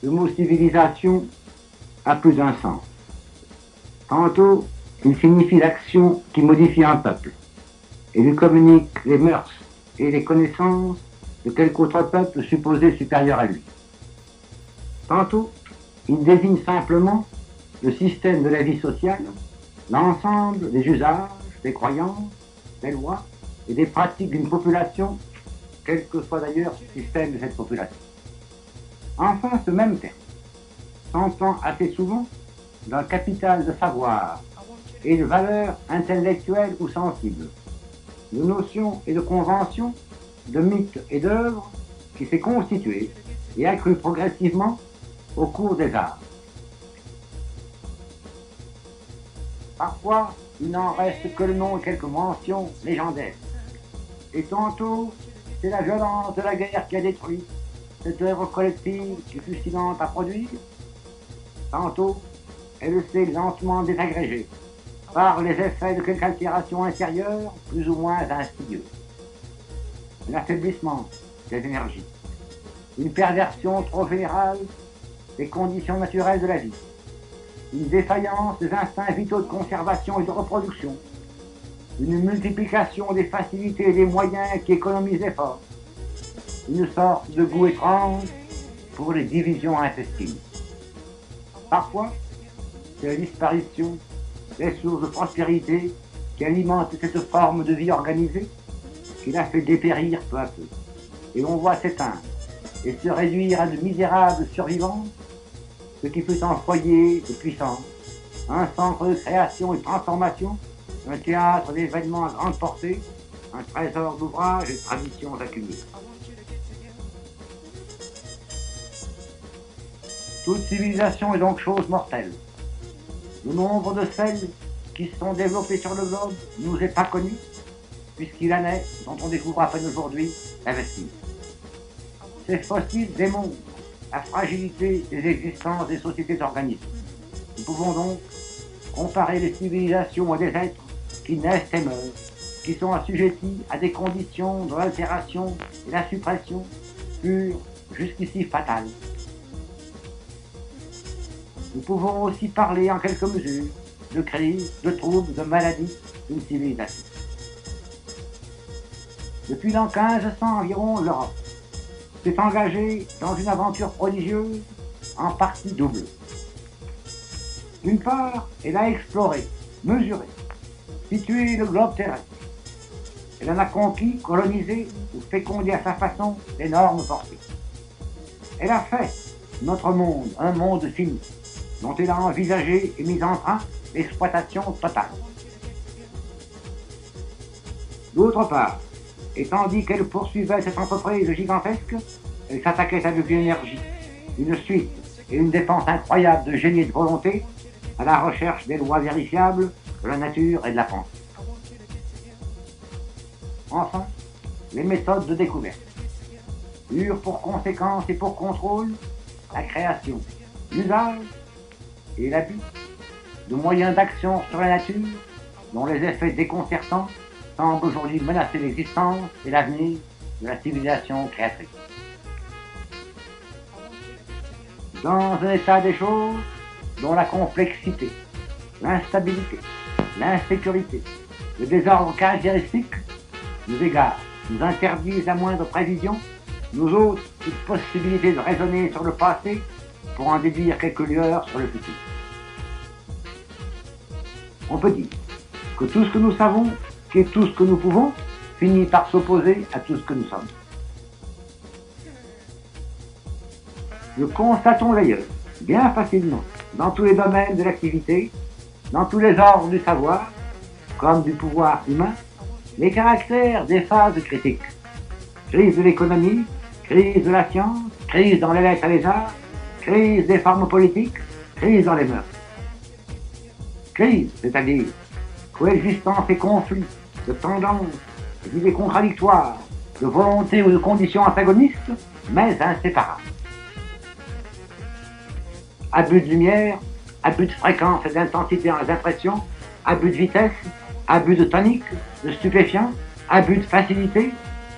Le mot civilisation a plus d'un sens. Tantôt, il signifie l'action qui modifie un peuple et lui communique les mœurs et les connaissances de quelque autre peuple supposé supérieur à lui. Tantôt, il désigne simplement le système de la vie sociale, l'ensemble des usages, des croyances, des lois et des pratiques d'une population, quel que soit d'ailleurs le système de cette population. Enfin, ce même terme s'entend assez souvent dans le capital de savoir et de valeurs intellectuelles ou sensibles, de notions et de conventions, de mythes et d'œuvres qui s'est constitué et accru progressivement au cours des arts. Parfois, il n'en reste que le nom et quelques mentions légendaires. Et tantôt, c'est la violence de la guerre qui a détruit cette œuvre collective qui fut si lente à produire. Tantôt, elle s'est lentement désagrégée par les effets de quelque altération intérieure plus ou moins insidieuse. L'affaiblissement des énergies, une perversion trop générale des conditions naturelles de la vie, une défaillance des instincts vitaux de conservation et de reproduction, une multiplication des facilités et des moyens qui économisent l'effort, une sorte de goût étrange pour les divisions intestines. Parfois, c'est la disparition des sources de prospérité qui alimentent cette forme de vie organisée qui la fait dépérir peu à peu. Et l'on voit s'éteindre et se réduire à de misérables survivants ce qui fut un foyer de puissance, un centre de création et de transformation, un théâtre d'événements à grande portée, un trésor d'ouvrages et de traditions accumulées. Toute civilisation est donc chose mortelle. Le nombre de celles qui se sont développées sur le globe ne nous est pas connu, puisqu'il en est, dont on découvre à peine aujourd'hui, la vestige. Ces fossiles démontrent la fragilité des existences des sociétés organisées. Nous pouvons donc comparer les civilisations à des êtres qui naissent et meurent, qui sont assujettis à des conditions dont l'altération et la suppression furent jusqu'ici fatales. Nous pouvons aussi parler en quelque mesure de crise, de troubles, de maladies d'une civilisation. Depuis l'an 1500 environ, l'Europe s'est engagée dans une aventure prodigieuse en partie double. D'une part, elle a exploré, mesuré, situé le globe terrestre. Elle en a conquis, colonisé ou fécondé à sa façon d'énormes portées. Elle a fait notre monde un monde fini, dont elle a envisagé et mis en train l'exploitation totale. D'autre part, et tandis qu'elle poursuivait cette entreprise gigantesque, elle s'attaquait avec une énergie, une suite et une dépense incroyable de génie et de volonté à la recherche des lois vérifiables de la nature et de la pensée. Enfin, les méthodes de découverte eurent pour conséquence et pour contrôle la création, l'usage et l'abus de moyens d'action sur la nature dont les effets déconcertants semblent aujourd'hui menacer l'existence et l'avenir de la civilisation créatrice. Dans un état des choses dont la complexité, l'instabilité, l'insécurité, le désordre caractéristique nous égarent, nous interdisent la moindre prévision, nous ôtent toute possibilité de raisonner sur le passé pour en déduire quelques lueurs sur le futur. On peut dire que tout ce que nous savons, qui est tout ce que nous pouvons, finit par s'opposer à tout ce que nous sommes. Nous constatons d'ailleurs, bien facilement, dans tous les domaines de l'activité, dans tous les ordres du savoir, comme du pouvoir humain, les caractères des phases critiques. Crise de l'économie, crise de la science, crise dans les lettres et les arts, crise des formes politiques, crise dans les mœurs. Crise, c'est-à-dire coexistence et conflit, de tendances, d'idées contradictoires, de volontés ou de conditions antagonistes, mais inséparables. Abus de lumière, abus de fréquence et d'intensité dans les impressions, abus de vitesse, abus de tonique, de stupéfiants, abus de facilité,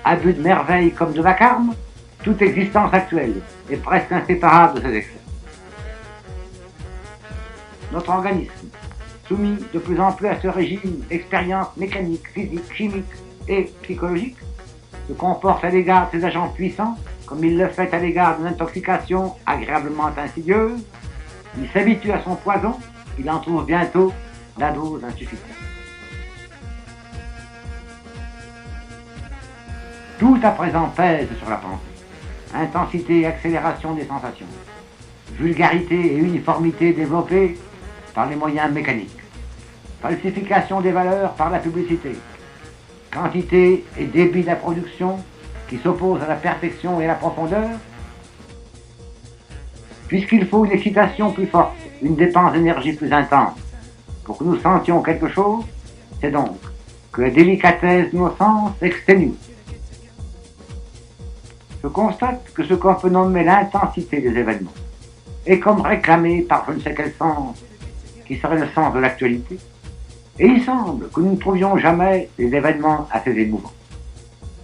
abus de merveille comme de vacarme, Toute existence actuelle est presque inséparable de ces excès. Notre organisme, soumis de plus en plus à ce régime d'expériences mécaniques, physiques, chimiques et psychologiques, se comporte à l'égard de ces agents puissants comme il le fait à l'égard d'une intoxication agréablement insidieuse. Il s'habitue à son poison, il en trouve bientôt la dose insuffisante. Tout à présent pèse sur la pensée. Intensité et accélération des sensations. Vulgarité et uniformité développées par les moyens mécaniques. Falsification des valeurs par la publicité. Quantité et débit de la production qui s'opposent à la perfection et à la profondeur. Puisqu'il faut une excitation plus forte, une dépense d'énergie plus intense, pour que nous sentions quelque chose, c'est donc que la délicatesse de nos sens s'exténue. Je constate que ce qu'on peut nommer l'intensité des événements est comme réclamé par je ne sais quel sens, qui serait le sens de l'actualité, et il semble que nous ne trouvions jamais des événements assez émouvants.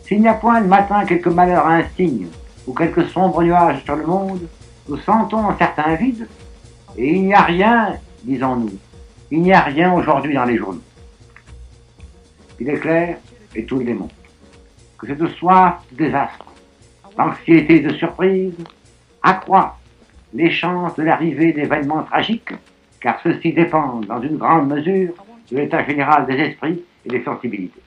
S'il n'y a point le matin quelque malheur insigne ou quelques sombres nuages sur le monde, nous sentons un certain vide, et il n'y a rien, disons-nous, il n'y a rien aujourd'hui dans les journaux. Il est clair, et tout le démontre, que cette soif de désastre, l'anxiété de surprise, accroît les chances de l'arrivée d'événements tragiques, car ceux-ci dépendent dans une grande mesure de l'état général des esprits et des sensibilités.